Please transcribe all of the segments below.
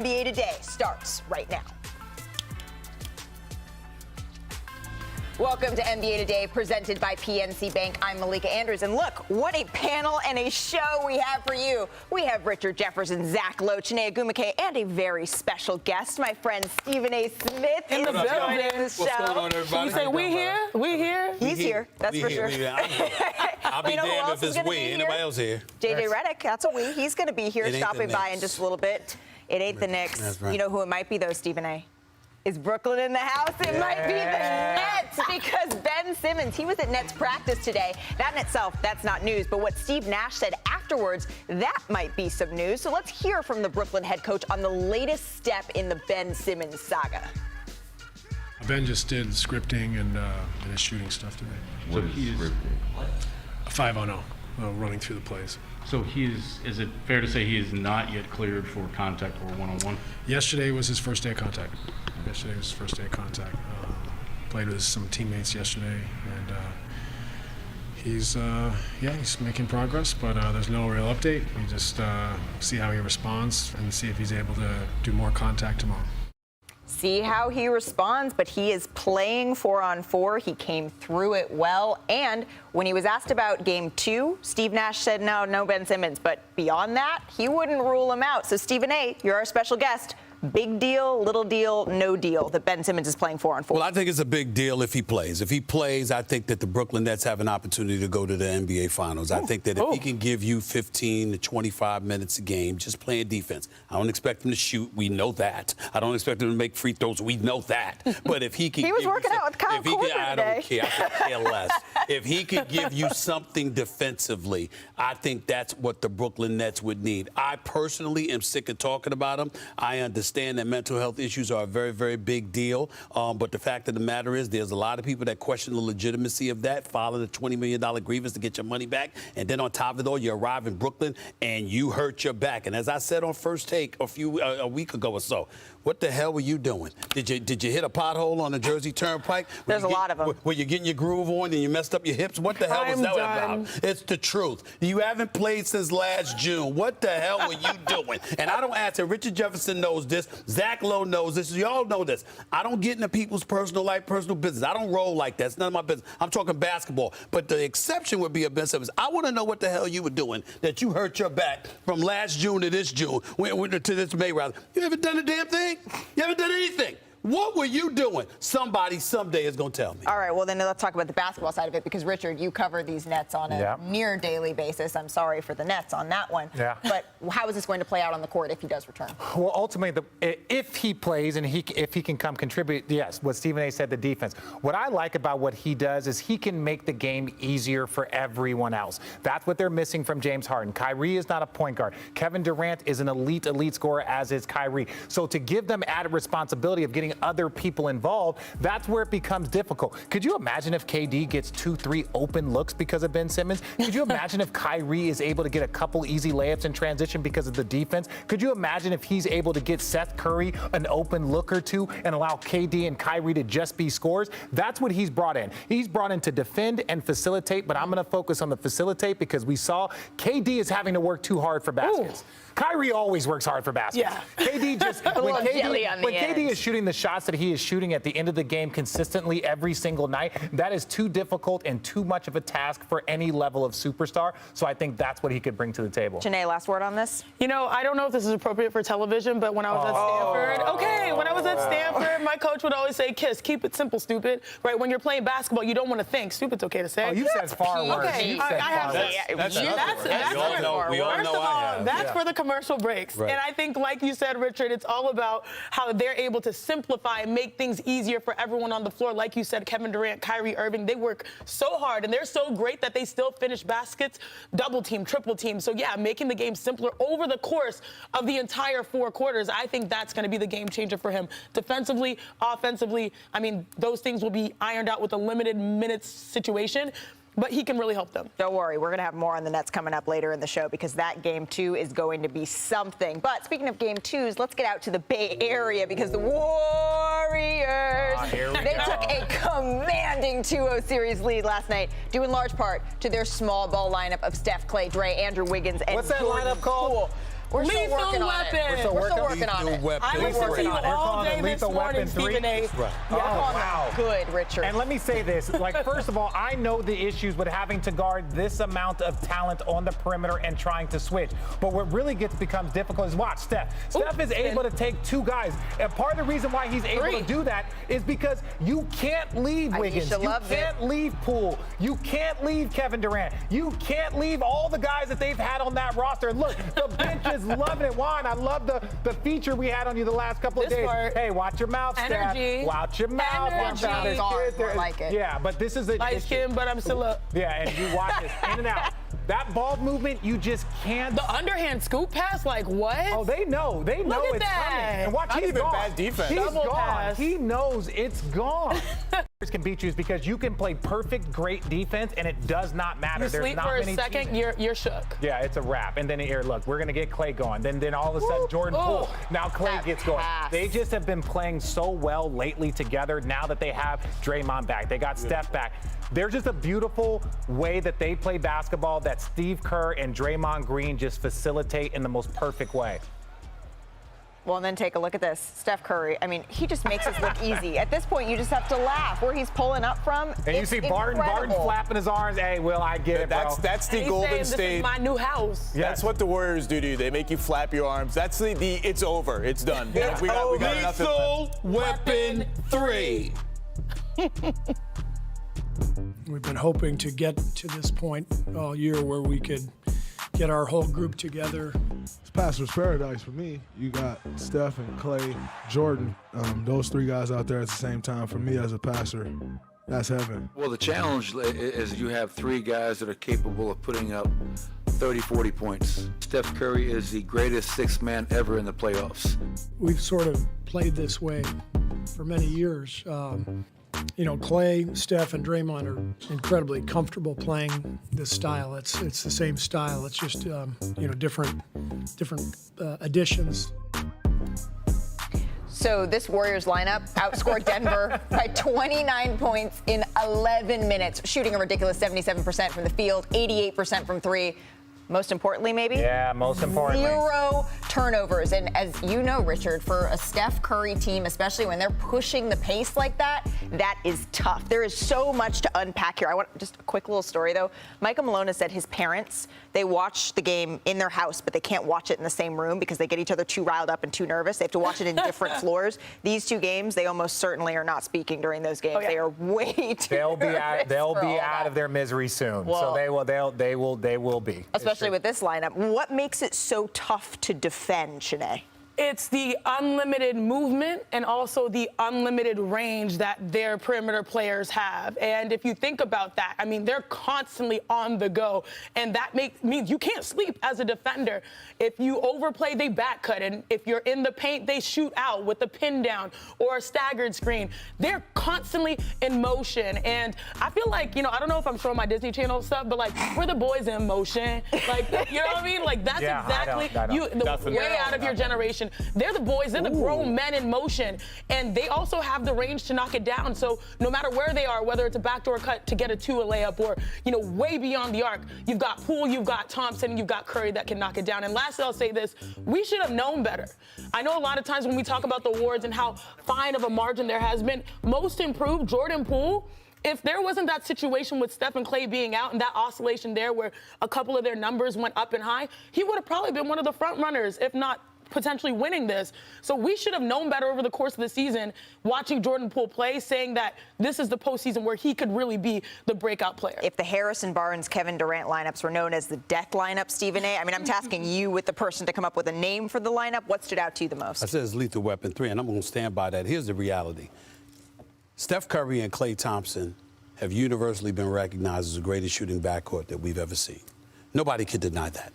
NBA Today starts right now. Welcome to NBA Today, presented by PNC Bank. I'm Malika Andrews, and look, what a panel and a show we have for you. We have Richard Jefferson, Zach Lowe, Chiney Agumake, and a very special guest, my friend Stephen A. Smith in the building. The show. What's going on, everybody? You say we here? We here? He's here. That's for sure. I'll be damned if it's we. Anybody else here? JJ Redick, that's a we. He's going to be here, stopping by in just a little bit. It ain't the Knicks. That's right. You know who it might be, though, Stephen A.? Is Brooklyn in the house? It might be the Nets, because Ben Simmons, he was at Nets practice today. That in itself, that's not news. But what Steve Nash said afterwards, that might be some news. So let's hear from the Brooklyn head coach on the latest step in the Ben Simmons saga. Ben just did scripting and his shooting stuff today. What is scripting? A 5-on-0, running through the plays. So is it fair to say he is not yet cleared for contact or one-on-one? Yesterday was his first day of contact. Played with some teammates yesterday, and he's making progress, but there's no real update. We just see how he responds and see if he's able to do more contact tomorrow. See how he responds, but he is playing 4-on-4. He came through it well. And when he was asked about game 2, Steve Nash said no Ben Simmons. But beyond that, he wouldn't rule him out. So Stephen A., you're our special guest. Big deal, little deal, no deal that Ben Simmons is playing 4-on-4. Well, I think it's a big deal if he plays. If he plays, I think that the Brooklyn Nets have an opportunity to go to the NBA Finals. I think that if he can give you 15 to 25 minutes a game just playing defense, I don't expect him to shoot. We know that. I don't expect him to make free throws. We know that. But if he can, he was working out with Kyle Korver today. I don't care. I could care less. If he could give you something defensively, I think that's what the Brooklyn Nets would need. I personally am sick of talking about him. I understand that mental health issues are a very, very big deal. But the fact of the matter is there's a lot of people that question the legitimacy of that, filing a $20 million grievance to get your money back. And then on top of it all, you arrive in Brooklyn and you hurt your back. And as I said on First Take a week ago or so, what the hell were you doing? Did you hit a pothole on the Jersey Turnpike? There's a lot of them. Were you getting your groove on and you messed up your hips? What the hell was that about? It's the truth. You haven't played since last June. What the hell were you doing? And I don't answer. Richard Jefferson knows this. Zach Lowe knows this. Y'all know this. I don't get into people's personal life, personal business. I don't roll like that. It's none of my business. I'm talking basketball. But the exception would be a Ben Simmons. I want to know what the hell you were doing that you hurt your back from last June to this June, to this May, rather. You haven't done a damn thing. You haven't done anything. What were you doing? Somebody someday is going to tell me. All right, well, then let's talk about the basketball side of it, because, Richard, you cover these Nets on a near daily basis. I'm sorry for the Nets on that one. Yeah. But how is this going to play out on the court if he does return? Well, ultimately, if he plays and if he can come contribute, yes, what Stephen A. said, the defense. What I like about what he does is he can make the game easier for everyone else. That's what they're missing from James Harden. Kyrie is not a point guard. Kevin Durant is an elite scorer, as is Kyrie. So to give them added responsibility of getting other people involved, that's where it becomes difficult. Could you imagine if KD gets 2-3 open looks because of Ben Simmons? Could you imagine if Kyrie is able to get a couple easy layups in transition because of the defense? Could you imagine if he's able to get Seth Curry an open look or two and allow KD and Kyrie to just be scorers? That's what he's brought in. He's brought in to defend and facilitate, but I'm going to focus on the facilitate because we saw KD is having to work too hard for baskets. Ooh. Kyrie always works hard for baskets. Yeah. KD just when KD is shooting the shots that he is shooting at the end of the game consistently every single night, that is too difficult and too much of a task for any level of superstar. So I think that's what he could bring to the table. Janae, last word on this? You know, I don't know if this is appropriate for television, but when I was at Stanford, my coach would always say, "Kiss, keep it simple, stupid." Right? When you're playing basketball, you don't want to think. Stupid's okay to say. Oh, you said far worse. Okay, that's for the commercial breaks. Right. And I think, like you said, Richard, it's all about how they're able to simplify and make things easier for everyone on the floor. Like you said, Kevin Durant, Kyrie Irving, they work so hard, and they're so great that they still finish baskets, double team, triple team. So, yeah, making the game simpler over the course of the entire 4 quarters, I think that's going to be the game changer for him. Defensively, offensively, I mean, those things will be ironed out with a limited minutes situation. But he can really help them. Don't worry. We're going to have more on the Nets coming up later in the show, because that game 2 is going to be something. But speaking of game 2s, let's get out to the Bay Area, because the Warriors, they took a commanding 2-0 series lead last night, due in large part to their small ball lineup of Steph, Clay, Dre, Andrew Wiggins, and what's that lineup called? We're still Lethal working on weapon. it. We're still working on it. I was Lethal working weapon. all They're day calling it this Lethal morning, Weapon 3. Stephen A. Right. Oh, Wow. Good, Richard. And let me say this, like, first of all, I know the issues with having to guard this amount of talent on the perimeter and trying to switch. But what really becomes difficult is watch Steph. Steph is able to take two guys. And part of the reason why he's able to do that is because you can't leave Wiggins. You can't leave Poole. You can't leave Kevin Durant. You can't leave all the guys that they've had on that roster. And look, the bench is loving it. Juan, I love the feature we had on you the last couple of days. Hey, watch your mouth, Steph. Watch your mouth. Watch out. Like it. Yeah, but this is a light skin, but I'm still up. Yeah, and you watch this in and out. That ball movement, you just can't. The underhand scoop pass, like what? Oh, they know. They know Look at it's that. coming. And watch, he's gone. Bad defense. He's Double gone. pass. He knows it's gone. Can beat you is because you can play perfect, great defense, and it does not matter. You There's sleep not for a many second, teams. you're shook. Yeah, it's a wrap. And then here, look, we're gonna get Clay going. Then all of a sudden, Jordan Poole. Now Clay gets going. They just have been playing so well lately together. Now that they have Draymond back, they got Steph back. There's just a beautiful way that they play basketball that Steve Kerr and Draymond Green just facilitate in the most perfect way. Well, and then take a look at this. Steph Curry, I mean, he just makes it look easy. At this point, you just have to laugh where he's pulling up from. And you see Barton flapping his arms. Hey, Will, I get it, bro. That's the He's Golden saying, State. This is my new house. That's what the Warriors do to you. They make you flap your arms. That's the it's over. It's done. Yeah. We got nothing left. Lethal Weapon 3. We've been hoping to get to this point all year where we could get our whole group together. It's pastor's paradise for me. You got Steph and Clay, Jordan, those three guys out there at the same time. For me as a pastor, that's heaven. Well, the challenge is you have three guys that are capable of putting up 30, 40 points. Steph Curry is the greatest sixth man ever in the playoffs. We've sort of played this way for many years. Clay, Steph, and Draymond are incredibly comfortable playing this style. It's the same style. It's just different additions. So this Warriors lineup outscored Denver by 29 points in 11 minutes, shooting a ridiculous 77% from the field, 88% from three. Most importantly, maybe? Yeah, most importantly. 0 turnovers. And as you know, Richard, for a Steph Curry team, especially when they're pushing the pace like that, that is tough. There is so much to unpack here. I want just a quick little story, though. Michael Malone has said his parents, they watch the game in their house, but they can't watch it in the same room because they get each other too riled up and too nervous. They have to watch it in different floors. These two games, they almost certainly are not speaking during those games. Oh, yeah. They are way too nervous. They'll be out of their misery soon. Well, so they will be. Especially with this lineup. What makes it so tough to defend, Shanae? It's the unlimited movement and also the unlimited range that their perimeter players have. And if you think about that, I mean, they're constantly on the go. And that means you can't sleep as a defender. If you overplay, they back cut. And if you're in the paint, they shoot out with a pin down or a staggered screen. They're constantly in motion. And I feel like, I don't know if I'm showing my Disney Channel stuff, but like, we're the boys in motion. Like, you know what I mean? Like, that's exactly way out of your generation. They're the boys, they're the grown men in motion, and they also have the range to knock it down. So no matter where they are, whether it's a backdoor cut to get a layup or, way beyond the arc, you've got Poole, you've got Thompson, and you've got Curry that can knock it down. And lastly, I'll say this, we should have known better. I know a lot of times when we talk about the awards and how fine of a margin there has been, most improved, Jordan Poole, if there wasn't that situation with Steph and Clay being out and that oscillation there where a couple of their numbers went up and high, he would have probably been one of the front runners, if not potentially winning this. So we should have known better over the course of the season, watching Jordan Poole play, saying that this is the postseason where he could really be the breakout player. If the Harrison Barnes, Kevin Durant lineups were known as the death lineup, Stephen A., I mean, I'm tasking you with the person to come up with a name for the lineup. What stood out to you the most? I said it's Lethal Weapon 3, and I'm going to stand by that. Here's the reality. Steph Curry and Klay Thompson have universally been recognized as the greatest shooting backcourt that we've ever seen. Nobody can deny that.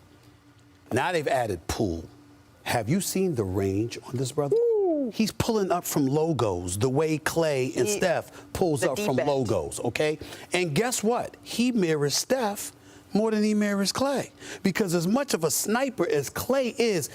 Now they've added Poole. Have you seen the range on this brother? Ooh. He's pulling up from logos the way Clay and Steph pulls up from logos, okay? And guess what? He mirrors Steph more than he mirrors Clay. Because as much of a sniper as Clay is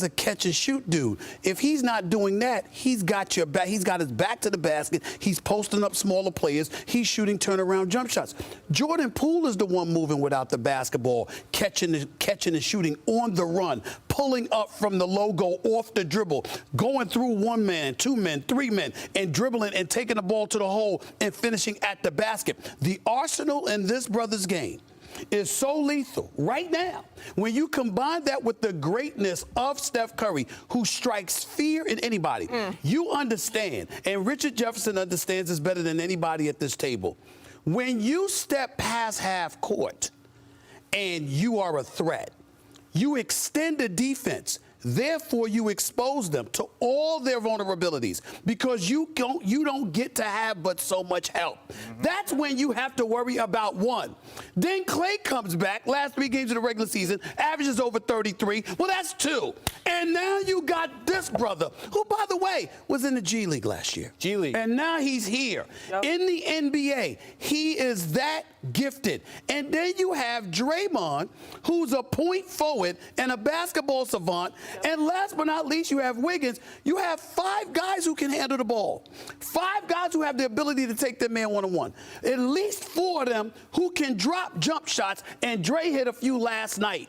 a catch-and-shoot dude. If he's not doing that, he's got your back. He's got his back to the basket. He's posting up smaller players. He's shooting turnaround jump shots. Jordan Poole is the one moving without the basketball, catching and shooting on the run, pulling up from the logo off the dribble, going through 1 man, 2 men, 3 men, and dribbling and taking the ball to the hole and finishing at the basket. The arsenal in this brother's game is so lethal right now. When you combine that with the greatness of Steph Curry, who strikes fear in anybody, you understand, and Richard Jefferson understands this better than anybody at this table. When you step past half court and you are a threat, you extend the defense. Therefore, you expose them to all their vulnerabilities because you don't get to have but so much help. That's when you have to worry about one. Then Clay comes back, last 3 games of the regular season, averages over 33. Well, that's 2. And now you got this brother, who, by the way, was in the G League last year. G League. And now he's here. In the NBA, he is that gifted. And then you have Draymond, who's a point forward and a basketball savant. And last but not least, you have Wiggins. You have 5 guys who can handle the ball. 5 guys who have the ability to take their man one-on-one. At least 4 of them who can drop jump shots, and Dre hit a few last night.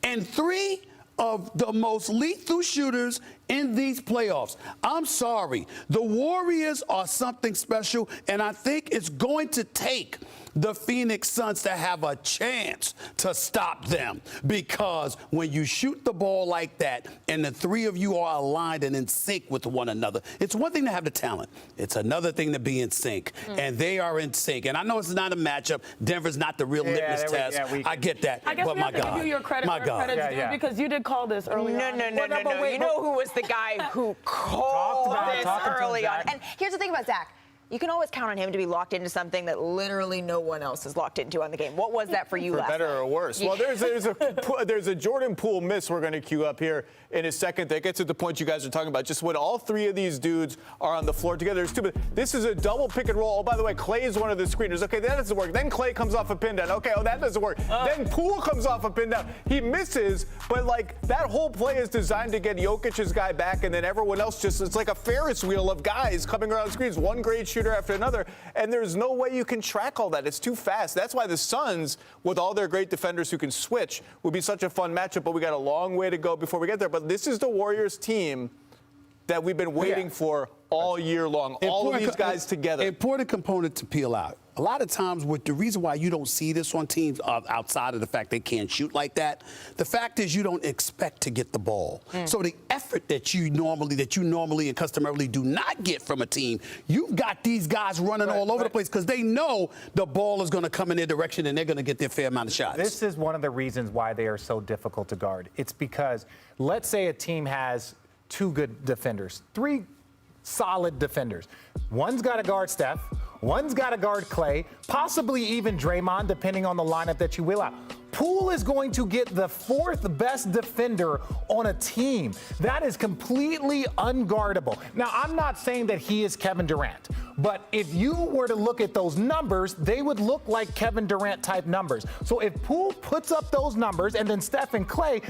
And 3 of the most lethal shooters in these playoffs. I'm sorry. The Warriors are something special, and I think it's going to take the Phoenix Suns to have a chance to stop them, because when you shoot the ball like that and the 3 of you are aligned and in sync with one another, it's one thing to have the talent. It's another thing to be in sync, and they are in sync. And I know it's not a matchup. Denver's not the real litmus test. I get that. I guess but we my have to God. give you your credit My where God. credit's due, because you did call this early on. No. You know who was the guy who called this early on? And here's the thing about Zach. You can always count on him to be locked into something that literally no one else is locked into on the game. What was that for you last night? Better or worse? Well, there's a Jordan Poole miss we're going to queue up here in a second that gets at the point you guys are talking about. Just when all 3 of these dudes are on the floor together, it's stupid. This is a double pick and roll. Oh, by the way, Clay is one of the screeners. Okay, that doesn't work. Then Clay comes off a pin down. Okay, that doesn't work. Then Poole comes off a pin down. He misses, but like that whole play is designed to get Jokic's guy back, and then everyone else it's like a Ferris wheel of guys coming around screens, one great shooter after another. And there's no way you can track all that. It's too fast. That's why the Suns, with all their great defenders who can switch, would be such a fun matchup. But we got a long way to go before we get there. But this is the Warriors team that we've been waiting for all year long. All of these guys together. Important component to peel out. A lot of times, with the reason why you don't see this on teams outside of the fact they can't shoot like that, the fact is you don't expect to get the ball. So the effort that you normally and customarily do not get from a team, you've got these guys running all over the place because they know the ball is going to come in their direction and they're going to get their fair amount of shots. This is one of the reasons why they are so difficult to guard. It's because, let's say a team has 2 good defenders, 3 solid defenders. One's got to guard Steph. One's got to guard Clay, possibly even Draymond, depending on the lineup that you will out. Poole is going to get the 4th best defender on a team. That is completely unguardable. Now, I'm not saying that he is Kevin Durant, but if you were to look at those numbers, they would look like Kevin Durant type numbers. So if Poole puts up those numbers, and then Steph and Clay,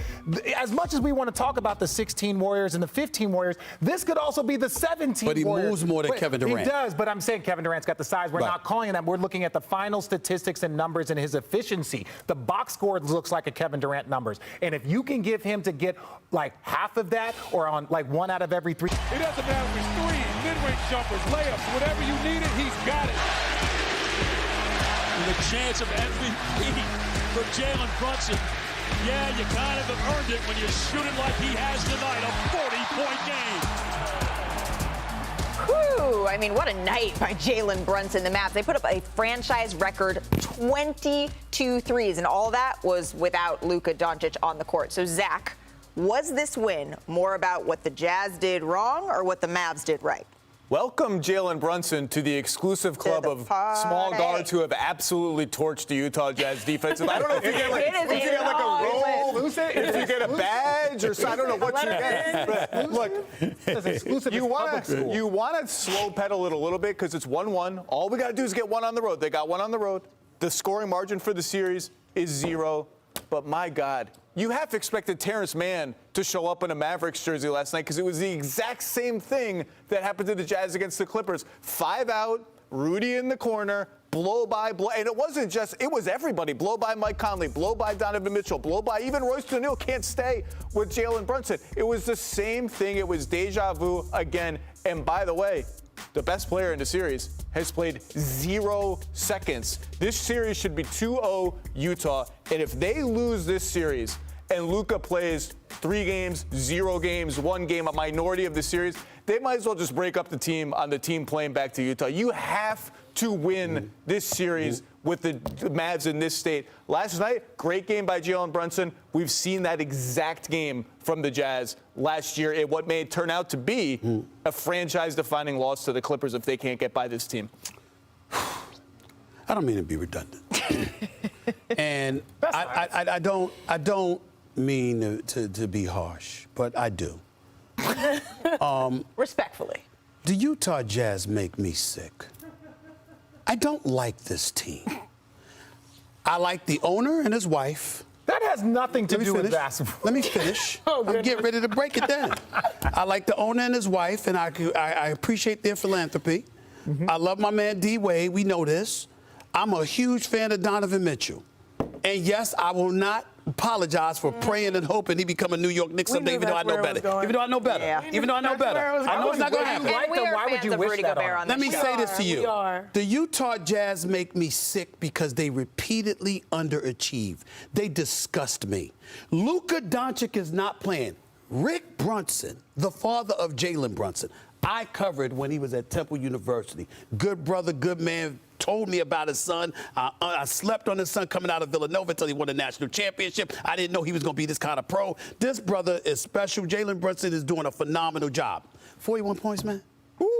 as much as we want to talk about the 16 Warriors and the 15 Warriors, this could also be the 17 But he Warriors. moves more than Kevin Durant. He does, but I'm saying Kevin Durant's got the size. We're not calling that. We're looking at the final statistics and numbers and his efficiency. The box score looks like a Kevin Durant numbers. And if you can give him to get like half of that, or on like 1 out of every 3. It doesn't matter if it's 3, mid-range jumpers, layups, whatever you need it, he's got it. And the chance of MVP for Jalen Brunson. Yeah, you kind of have earned it when you shoot it like he has tonight, a 40-point game. Whew, I mean, what a night by Jalen Brunson. The Mavs, they put up a franchise record 22 threes, and all that was without Luka Doncic on the court. So, Zach, was this win more about what the Jazz did wrong or what the Mavs did right? Welcome, Jalen Brunson, to the exclusive club of small guards who have absolutely torched the Utah Jazz defense. I don't know if you get like a roll, if you get a badge, or I don't know what you get. But look, you want to slow pedal it a little bit because it's 1-1. All we got to do is get 1 on the road. They got 1 on the road. The scoring margin for the series is 0. But my God, you half expected Terrence Mann to show up in a Mavericks jersey last night because it was the exact same thing that happened to the Jazz against the Clippers. 5 out, Rudy in the corner, blow by blow. And it wasn't just, it was everybody. Blow by Mike Conley, blow by Donovan Mitchell, blow by even Royce O'Neal can't stay with Jalen Brunson. It was the same thing. It was deja vu again. And by the way, the best player in the series has played 0 seconds. This series should be 2-0 Utah. And if they lose this series and Luka plays 3 games, 0 games, 1 game, a minority of the series, they might as well just break up the team on the team playing back to Utah. You have to win this series with the Mavs in this state. Last night, great game by Jalen Brunson. We've seen that exact game from the Jazz last year in what may turn out to be a franchise-defining loss to the Clippers if they can't get by this team. I don't mean to be redundant. And I don't mean to be harsh, but I do. Respectfully. The Utah Jazz make me sick. I don't like this team. I like the owner and his wife. That has nothing to do with basketball. Let me finish. I'm getting ready to break it down. I like the owner and his wife, and I appreciate their philanthropy. I love my man D. Wade. We know this. I'm a huge fan of Donovan Mitchell. And yes, I will not apologize for praying and hoping he become a New York Knicks someday, even though I know better. Even though I know better. Yeah. Even though I know better. I know it's not going to happen. And we are why would fans you of wish Rudy that Gobert on on Let this me show. say this to you. We are. The Utah Jazz make me sick because they repeatedly underachieve. They disgust me. Luka Doncic is not playing. Rick Brunson, the father of Jalen Brunson, I covered when he was at Temple University. Good brother, good man, told me about his son. I slept on his son coming out of Villanova until he won a national championship. I didn't know he was going to be this kind of pro. This brother is special. Jalen Brunson is doing a phenomenal job. 41 points, man.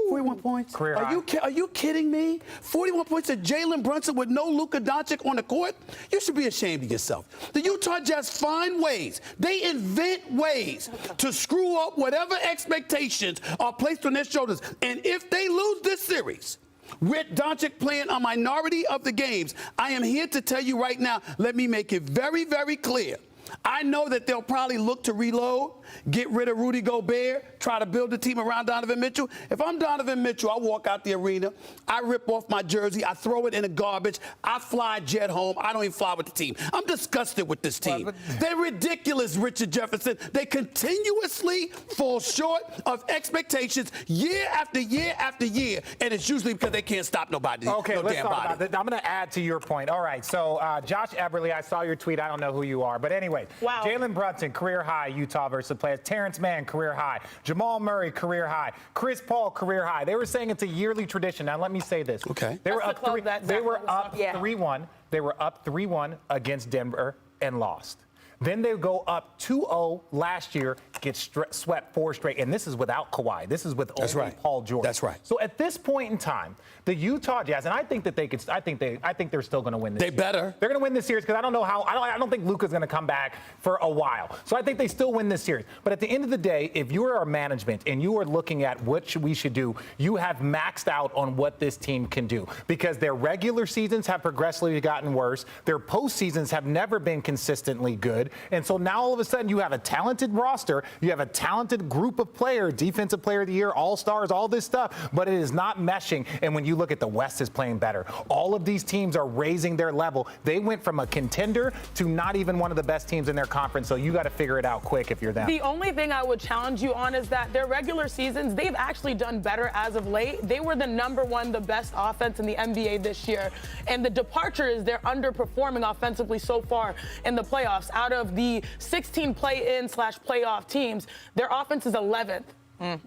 41 points. Career Are you kidding me? 41 points to Jalen Brunson with no Luka Doncic on the court? You should be ashamed of yourself. The Utah Jazz find ways. They invent ways to screw up whatever expectations are placed on their shoulders. And if they lose this series, with Doncic playing a minority of the games, I am here to tell you right now, let me make it very, very clear. I know that they'll probably look to reload, get rid of Rudy Gobert, try to build a team around Donovan Mitchell. If I'm Donovan Mitchell, I walk out the arena, I rip off my jersey, I throw it in the garbage, I fly jet home. I don't even fly with the team. I'm disgusted with this team. They're ridiculous, Richard Jefferson. They continuously fall short of expectations year after year after year, and it's usually because they can't stop nobody. Okay, no let's damn talk body. about that. I'm going to add to your point. All right, so Josh Eberle, I saw your tweet. I don't know who you are, but anyway. Wow. Jalen Brunson, career high, Utah versus the players. Terrence Mann, career high. Jamal Murray, career high. Chris Paul, career high. They were saying it's a yearly tradition. Now, let me say this. Okay. They were That's up the club that Zach was talking about. 3-1. They were up 3-1 against Denver and lost. Then they go up 2-0 last year, get swept 4 straight, and this is without Kawhi. This is with only Paul George. That's right. So at this point in time, the Utah Jazz, and I think that they could. I think they're still going to win this. They better. They're going to win this series because I don't know how. I don't think Luka's going to come back for a while. So I think they still win this series. But at the end of the day, if you are our management and you are looking at what we should do, you have maxed out on what this team can do because their regular seasons have progressively gotten worse. Their postseasons have never been consistently good. And so now all of a sudden you have a talented roster, you have a talented group of players, defensive player of the year, all-stars, all this stuff, but it is not meshing. And when you look at the West is playing better. All of these teams are raising their level. They went from a contender to not even one of the best teams in their conference. So you got to figure it out quick if you're them. The only thing I would challenge you on is that their regular seasons, they've actually done better as of late. They were the #1, the best offense in the NBA this year. And the departure is they're underperforming offensively so far in the playoffs. Out of the 16 play-in/playoff teams, their offense is 11th.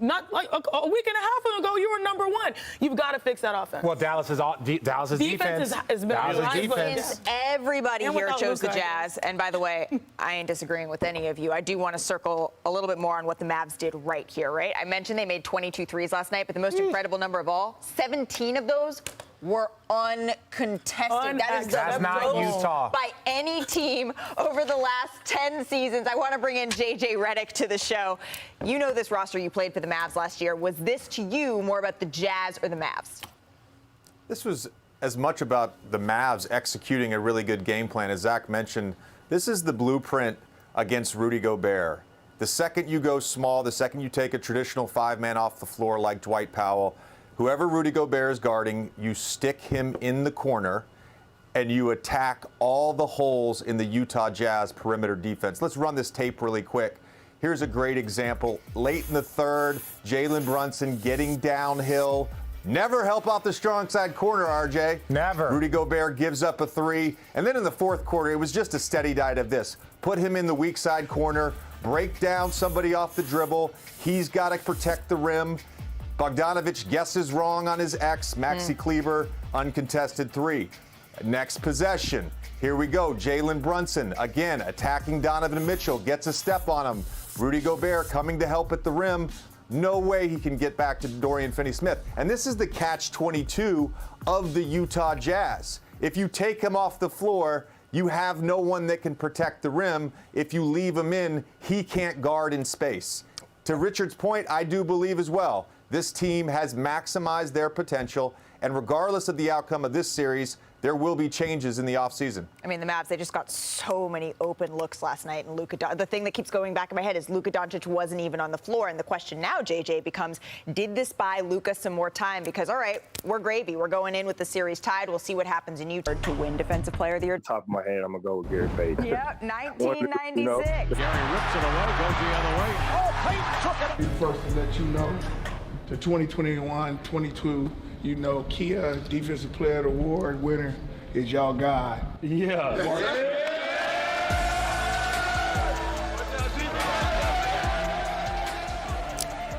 Not like a week and a half ago, you were #1. You've got to fix that offense. Well, Dallas's defense is Dallas's defense. Everybody And here without chose the Luka. Jazz. And by the way, I ain't disagreeing with any of you. I do want to circle a little bit more on what the Mavs did right here, right? I mentioned they made 22 threes last night, but the most incredible number of all, 17 of those were uncontested. That is That's the not most Utah. by any team over the last 10 seasons. I want to bring in JJ Redick to the show. You know this roster. You played for the Mavs last year. Was this to you more about the Jazz or the Mavs? This was as much about the Mavs executing a really good game plan. As Zach mentioned, this is the blueprint against Rudy Gobert. The second you go small, the second you take a traditional 5-man off the floor like Dwight Powell, whoever Rudy Gobert is guarding, you stick him in the corner and you attack all the holes in the Utah Jazz perimeter defense. Let's run this tape really quick. Here's a great example. Late in the third, Jalen Brunson getting downhill. Never help off the strong side corner, RJ. Never. Rudy Gobert gives up a 3. And then in the fourth quarter, it was just a steady diet of this. Put him in the weak side corner, break down somebody off the dribble. He's got to protect the rim. Bogdanovich guesses wrong on his X. Maxi Kleber, uncontested 3. Next possession. Here we go. Jalen Brunson, again, attacking Donovan Mitchell, gets a step on him. Rudy Gobert coming to help at the rim. No way he can get back to Dorian Finney-Smith. And this is the catch-22 of the Utah Jazz. If you take him off the floor, you have no one that can protect the rim. If you leave him in, he can't guard in space. To Richard's point, I do believe as well, this team has maximized their potential, and regardless of the outcome of this series, there will be changes in the offseason. I mean, the Mavs, they just got so many open looks last night. And the thing that keeps going back in my head is Luka Doncic wasn't even on the floor. And the question now, JJ, becomes, did this buy Luka some more time? Because, all right, we're gravy. We're going in with the series tied. We'll see what happens in Utah to win Defensive Player of the Year. Top of my head, I'm going to go with Gary Payton. Yeah, 1996. Gary rips it away, goes the other way. Oh, Payton took it. First to let you know, the 2021-22, Kia Defensive Player of the Award winner is y'all guy. Yeah.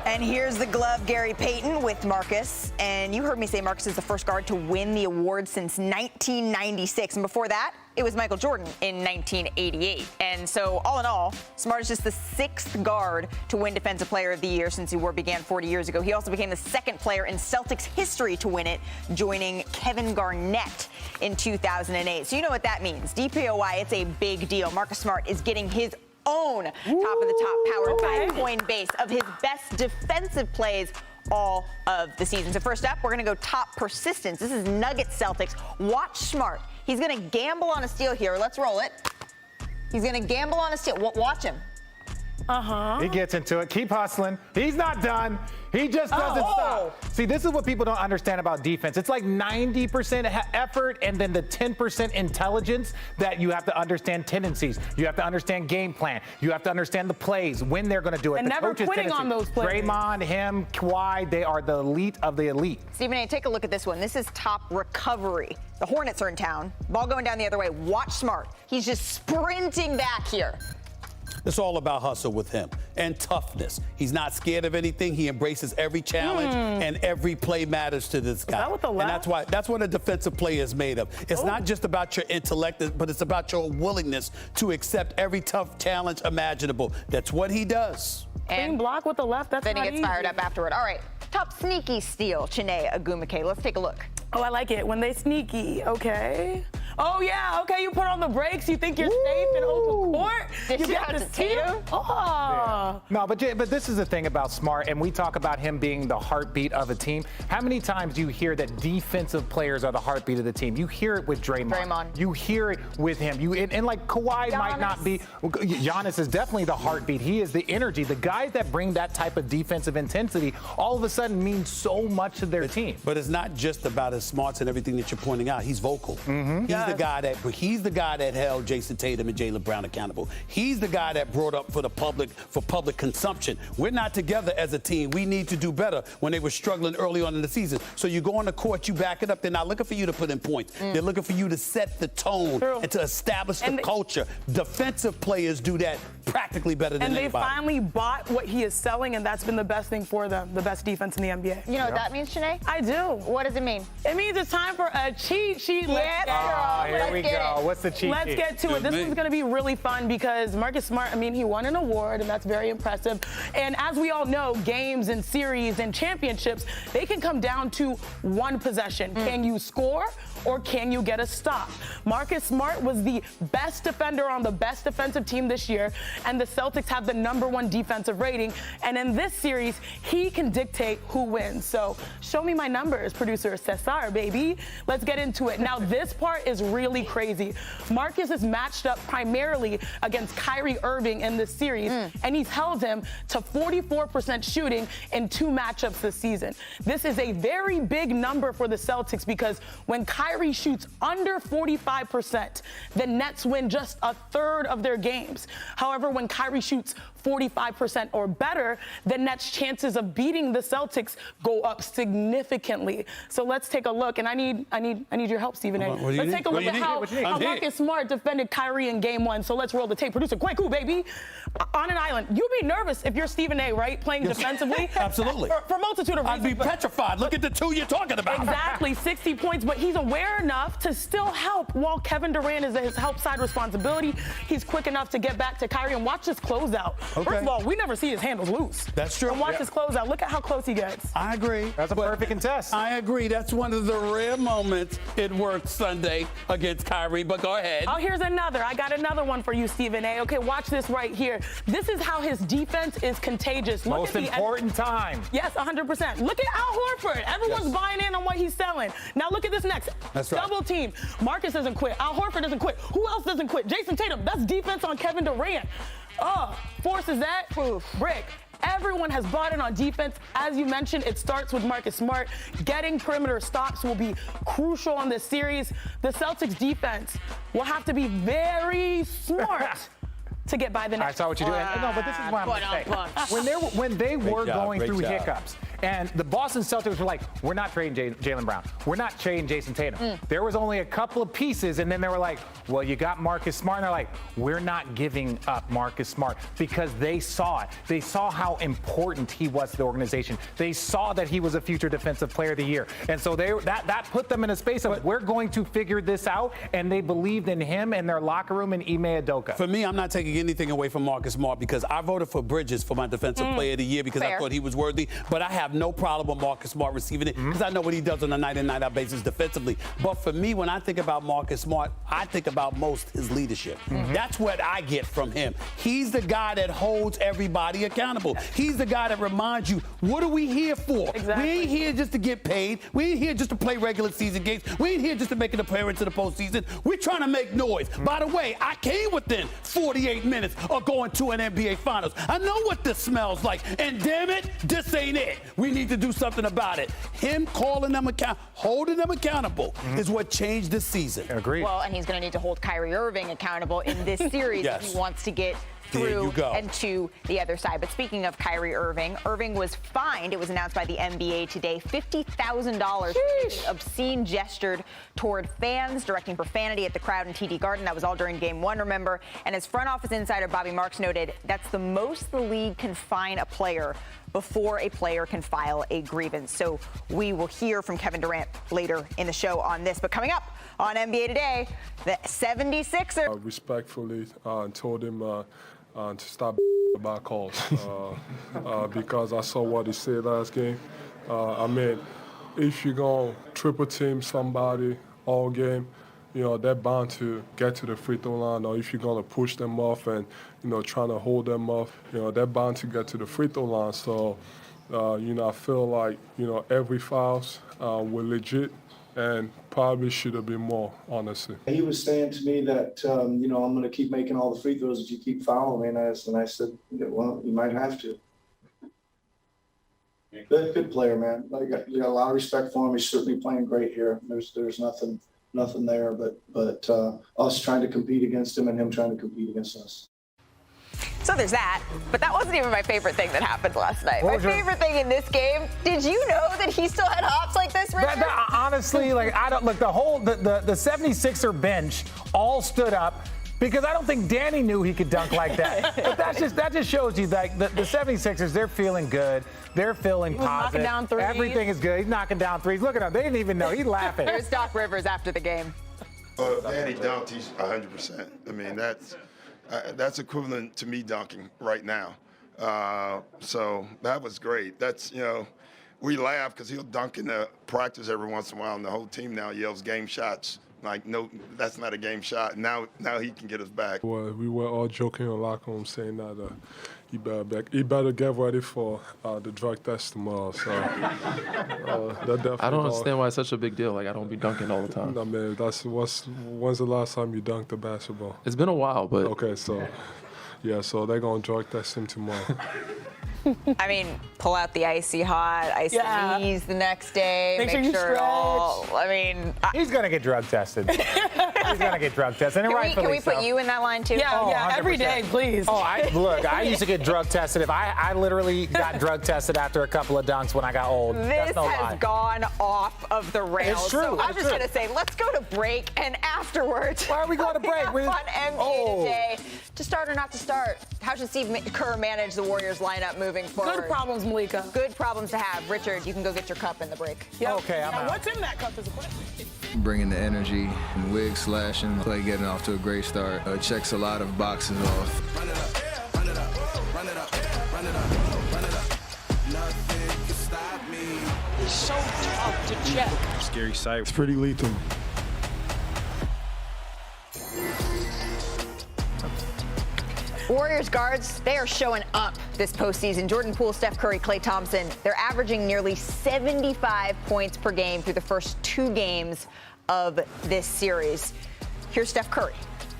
And here's the glove, Gary Payton with Marcus. And you heard me say Marcus is the first guard to win the award since 1996. And before that, it was Michael Jordan in 1988. And so, all in all, Smart is just the 6th guard to win Defensive Player of the Year since the award began 40 years ago. He also became the 2nd player in Celtics history to win it, joining Kevin Garnett in 2008. So you know what that means. DPOY, it's a big deal. Marcus Smart is getting his own top of the top powered by Coinbase of his best defensive plays all of the season. So first up, we're going to go top persistence. This is Nuggets Celtics. Watch Smart. He's going to gamble on a steal here. Let's roll it. He's going to gamble on a steal. Watch him. He gets into it. Keep hustling. He's not done. He just doesn't stop. See, this is what people don't understand about defense. It's like 90% effort and then the 10% intelligence that you have to understand tendencies. You have to understand game plan. You have to understand the plays, when they're going to do it. And never quitting on those plays. Draymond, him, Kawhi, they are the elite of the elite. Stephen A., take a look at this one. This is top recovery. The Hornets are in town. Ball going down the other way. Watch Smart. He's just sprinting back here. It's all about hustle with him and toughness. He's not scared of anything. He embraces every challenge, and every play matters to this guy. Is that what the left? And that's what a defensive player is made of. It's not just about your intellect, but it's about your willingness to accept every tough challenge imaginable. That's what he does. And block with the left. That's then he not gets easy. fired up afterward. All right, top sneaky steal, Chiney Agumike. Let's take a look. Oh, I like it when they sneaky. Okay. Oh, yeah. Okay, you put on the brakes. You think you're safe in open court. You got the Tatum. Oh. No, but this is the thing about Smart, and we talk about him being the heartbeat of a team. How many times do you hear that defensive players are the heartbeat of the team? You hear it with Draymond. You hear it with him. And like Kawhi might not be. Giannis is definitely the heartbeat. He is the energy. The guys that bring that type of defensive intensity all of a sudden mean so much to their team. But it's not just about his smarts and everything that you're pointing out. He's vocal. He's the guy that held Jayson Tatum and Jaylen Brown accountable. He's the guy that brought up for public consumption. We're not together as a team. We need to do better when they were struggling early on in the season. So you go on the court, you back it up. They're not looking for you to put in points. They're looking for you to set the tone and to establish the culture. Defensive players do that practically better than anybody. And they finally bought what he is selling, and that's been the best thing for them, the best defense in the NBA. You know what that means, Chiney? I do. What does it mean? It means it's time for a cheat sheet. Let's go. Here we go. What's the cheat sheet? Let's get to it. This is going to be really fun because Marcus Smart, I mean, he won an award, and that's very impressive. And as we all know, games and series and championships, they can come down to one possession. Can you score or can you get a stop? Marcus Smart was the best defender on the best defensive team this year, and the Celtics have the #1 defensive rating. And in this series, he can dictate who wins. So show me my numbers, producer Cesar, baby. Let's get into it. Now, this part is really crazy. Marcus is matched up primarily against Kyrie Irving in this series, and he's held him to 44% shooting in 2 matchups this season. This is a very big number for the Celtics because when Kyrie shoots under 45%, the Nets win just a third of their games. However, when Kyrie shoots 45% or better, the Nets' chances of beating the Celtics go up significantly. So let's take a look, and I need your help, Stephen A. Let's take a look at how Marcus Smart defended Kyrie in Game 1. So let's roll the tape. Producer Kwaku, baby. On an island, you'd be nervous if you're Stephen A, right? Playing defensively. Absolutely. For a multitude of reasons. I'd be petrified. Look at the 2 you're talking about. Exactly, 60 points, but he's aware enough to still help while Kevin Durant is his help side responsibility. He's quick enough to get back to Kyrie and watch this closeout. Okay. First of all, we never see his handles loose. That's true. And watch his closeout. Look at how close he gets. I agree. That's a perfect contest. I agree. That's one of the rare moments it worked Sunday against Kyrie, but go ahead. Oh, here's another. I got another one for you, Stephen A. Okay, watch this right here. This is how his defense is contagious. Look Most at important time. Yes, 100%. Look at Al Horford. Everyone's buying in on what he's selling. Now look at this next. That's right. Double team. Marcus doesn't quit. Al Horford doesn't quit. Who else doesn't quit? Jayson Tatum. That's defense on Kevin Durant. Forces that. Brick. Everyone has bought in on defense. As you mentioned, it starts with Marcus Smart. Getting perimeter stops will be crucial on this series. The Celtics defense will have to be very smart to get by the Nets. I saw what you did. No, but this is what I'm saying. When they were going through hiccups, and the Boston Celtics were like, we're not trading Jaylen Brown. We're not trading Jayson Tatum. There was only a couple of pieces, and then they were like, well, you got Marcus Smart. And they're like, we're not giving up Marcus Smart because they saw it. They saw how important he was to the organization. They saw that he was a future defensive player of the year. And so that put them in a space of, we're going to figure this out, and they believed in him and their locker room and Ime Udoka. For me, I'm not taking anything away from Marcus Smart because I voted for Bridges for my defensive player of the year because I thought he was worthy. But I have no problem with Marcus Smart receiving it because I know what he does on a night-in, night-out basis defensively. But for me, when I think about Marcus Smart, I think about most his leadership. That's what I get from him. He's the guy that holds everybody accountable. He's the guy that reminds you, what are we here for? Exactly. We ain't here just to get paid. We ain't here just to play regular season games. We ain't here just to make an appearance in the postseason. We're trying to make noise. By the way, I came within 48 minutes of going to an NBA Finals. I know what this smells like. And damn it, this ain't it. We need to do something about it. Him calling them holding them accountable is what changed this season. Agreed. Well, and he's going to need to hold Kyrie Irving accountable in this series if he wants to get through and to the other side. But speaking of Kyrie Irving, Irving was fined, it was announced by the NBA today, $50,000 for obscene gestured toward fans, directing profanity at the crowd in TD Garden. That was all during Game 1, remember? And as front office insider Bobby Marks noted, that's the most the league can fine a player before a player can file a grievance. So we will hear from Kevin Durant later in the show on this. But coming up on NBA Today, the 76ers. Respectfully told him to stop about calls because I saw what he said last game. I mean, if you're going to triple team somebody all game, they're bound to get to the free throw line, or if you're going to push them off and, trying to hold them off, they're bound to get to the free throw line. So, I feel like, every fouls were legit and probably should have been more, honestly. He was saying to me that, I'm going to keep making all the free throws if you keep fouling me. And I said, well, you might have to. Good player, man. You got a lot of respect for him. He's certainly playing great here. There's nothing there, but us trying to compete against him and him trying to compete against us. So there's that, but that wasn't even my favorite thing that happened last night. My favorite thing in this game, did you know that he still had hops like this, Richard? Honestly, the 76er bench all stood up because I don't think Danny knew he could dunk like that. But that just shows you that the 76ers, they're feeling good. They're feeling positive. Knocking down threes. Everything is good. He's knocking down threes. Look at him. They didn't even know. He's laughing. There's Doc Rivers after the game. Daddy dunked, he's 100%. I mean, that's equivalent to me dunking right now. So that was great. That's, we laugh because he'll dunk in the practice every once in a while, and the whole team now yells game shots. Like, no, that's not a game shot. Now he can get us back. Well, we were all joking in the locker room saying that he better get ready for the drug test tomorrow. So that definitely. I don't understand why it's such a big deal. Like, I don't be dunking all the time. No, man, when's the last time you dunked a basketball? It's been a while, but. Okay, so, yeah, so they're going to drug test him tomorrow. I mean, pull out the icy hot, ice knees the next day. Make sure you it all. I mean, he's gonna get drug tested. He's gonna get drug tested. And can we put you in that line too? Yeah, every day, please. Oh, I used to get drug tested. I literally got drug tested after a couple of dunks when I got old. This has gone off of the rails. It's true. So I'm just gonna say, let's go to break, and afterwards. Why are we going to break? On NBA Today, to start or not to start, how should Steve Kerr manage the Warriors lineup moving forward? Good problems, Malika. Good problems to have. Richard, you can go get your cup in the break. Yep. Okay, I'm out. What's in that cup is a question. Bringing the energy and wig slashing, play getting off to a great start. Checks a lot of boxes off. Run it up, run it up, run it up, run it up, run it up. Nothing can stop me. It's so tough to check. Scary sight. It's pretty lethal. Warriors guards, they are showing up this postseason. Jordan Poole, Steph Curry, Klay Thompson, they're averaging nearly 75 points per game through the first 2 games of this series. Here's Steph Curry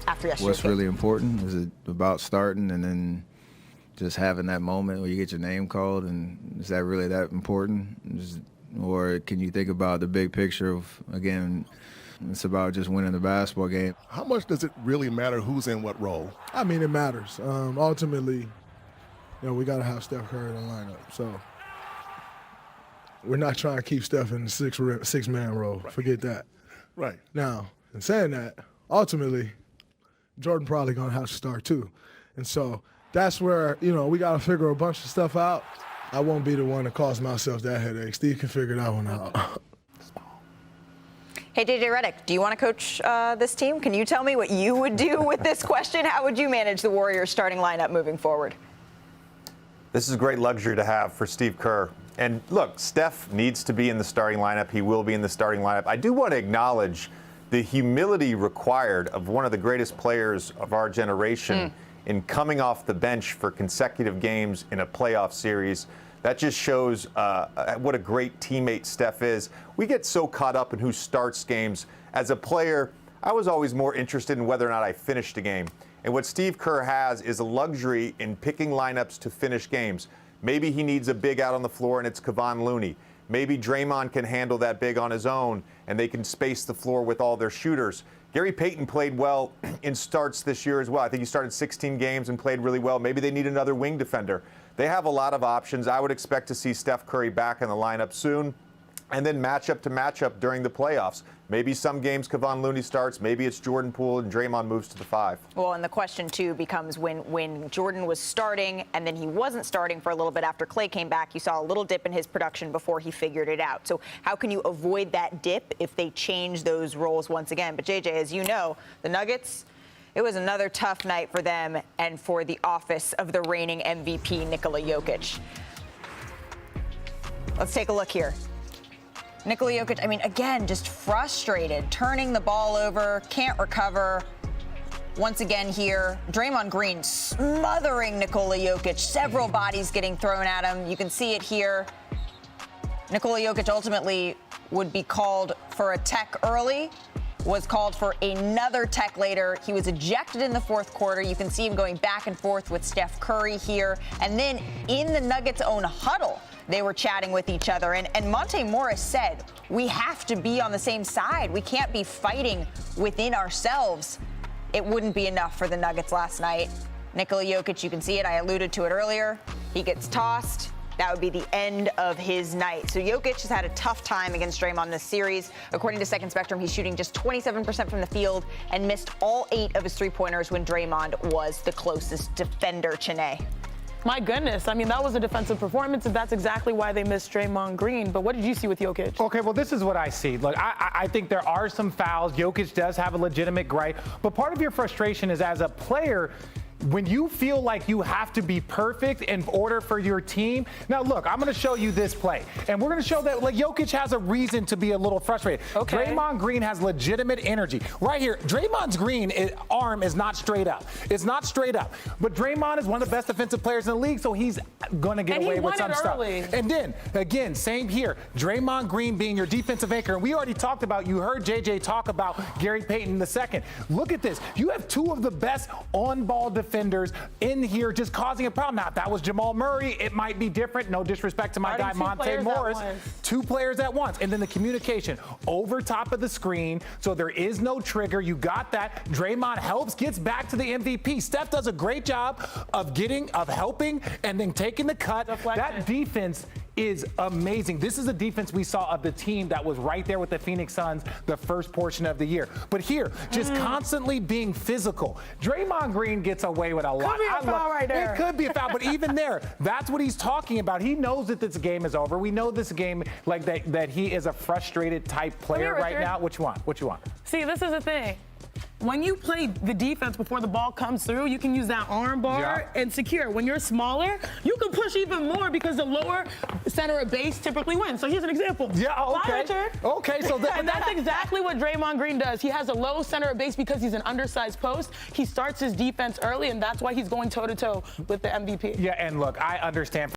after yesterday's What's game. really important is it about starting and then just having that moment where you get your name called, and is that really that important? Or can you think about the big picture of, again, it's about just winning the basketball game. How much does it really matter who's in what role? I mean, it matters. Ultimately, we got to have Steph Curry in the lineup. So we're not trying to keep Steph in the six-man role. Right. Forget that. Right. Now, in saying that, ultimately, Jordan probably going to have to start too. And so that's where, we got to figure a bunch of stuff out. I won't be the one to cause myself that headache. Steve can figure that one out. Hey, JJ Redick, do you want to coach this team? Can you tell me what you would do with this question? How would you manage the Warriors starting lineup moving forward? This is a great luxury to have for Steve Kerr. And look, Steph needs to be in the starting lineup. He will be in the starting lineup. I do want to acknowledge the humility required of one of the greatest players of our generation in coming off the bench for consecutive games in a playoff series. That just shows what a great teammate Steph is. We get so caught up in who starts games. As a player, I was always more interested in whether or not I finished a game. And what Steve Kerr has is a luxury in picking lineups to finish games. Maybe he needs a big out on the floor and it's Kevon Looney. Maybe Draymond can handle that big on his own and they can space the floor with all their shooters. Gary Payton played well in starts this year as well. I think he started 16 games and played really well. Maybe they need another wing defender. They have a lot of options. I would expect to see Steph Curry back in the lineup soon, and then matchup to matchup during the playoffs. Maybe some games Kevon Looney starts. Maybe it's Jordan Poole and Draymond moves to the 5. Well, and the question, too, becomes when Jordan was starting and then he wasn't starting for a little bit after Klay came back, you saw a little dip in his production before he figured it out. So how can you avoid that dip if they change those roles once again? But, JJ, as you know, the Nuggets, it was another tough night for them and for the office of the reigning MVP, Nikola Jokic. Let's take a look here. Nikola Jokic, I mean, again, just frustrated, turning the ball over, can't recover. Once again here, Draymond Green smothering Nikola Jokic, several bodies getting thrown at him. You can see it here. Nikola Jokic ultimately would be called for a tech early, was called for another tech later. He was ejected in the fourth quarter. You can see him going back and forth with Steph Curry here. And then in the Nuggets' own huddle, they were chatting with each other. And Monte Morris said, we have to be on the same side. We can't be fighting within ourselves. It wouldn't be enough for the Nuggets last night. Nikola Jokic, you can see it. I alluded to it earlier. He gets tossed. That would be the end of his night. So Jokic has had a tough time against Draymond this series. According to Second Spectrum, he's shooting just 27% from the field and missed all 8 of his three-pointers when Draymond was the closest defender, Chiney. My goodness. I mean, that was a defensive performance, and that's exactly why they missed Draymond Green. But what did you see with Jokic? Okay, well, this is what I see. Look, I think there are some fouls. Jokic does have a legitimate gripe. But part of your frustration is as a player, when you feel like you have to be perfect in order for your team. Now, look, I'm going to show you this play. And we're going to show that, like, Jokic has a reason to be a little frustrated. Okay. Draymond Green has legitimate energy. Right here, Draymond's arm is not straight up. It's not straight up. But Draymond is one of the best defensive players in the league, so he's going to get away with some stuff. And then, again, same here. Draymond Green being your defensive anchor. And we already talked about, you heard JJ talk about Gary Payton II. Look at this. You have two of the best on-ball defenders in here just causing a problem. Now, if that was Jamal Murray, it might be different. No disrespect to my guy, Monte Morris. Two players at once. And then the communication over top of the screen, so there is no trigger. You got that. Draymond helps, gets back to the MVP. Steph does a great job of helping, and then taking the cut. That defense is amazing. This is a defense we saw of the team that was right there with the Phoenix Suns the first portion of the year. But here, just constantly being physical. Draymond Green gets away with a lot. Could be a foul right there. It could be a foul, but even there, that's what he's talking about. He knows that this game is over. We know this game, like that he is a frustrated type player right now. What you want? What you want? See, this is the thing. When you play the defense before the ball comes through, you can use that arm bar and secure. When you're smaller, you can push even more because the lower center of base typically wins. So here's an example. Yeah, okay. Bye, Richard. Okay, so and that's exactly what Draymond Green does. He has a low center of base because he's an undersized post. He starts his defense early, and that's why he's going toe-to-toe with the MVP. Yeah, and look, I understand.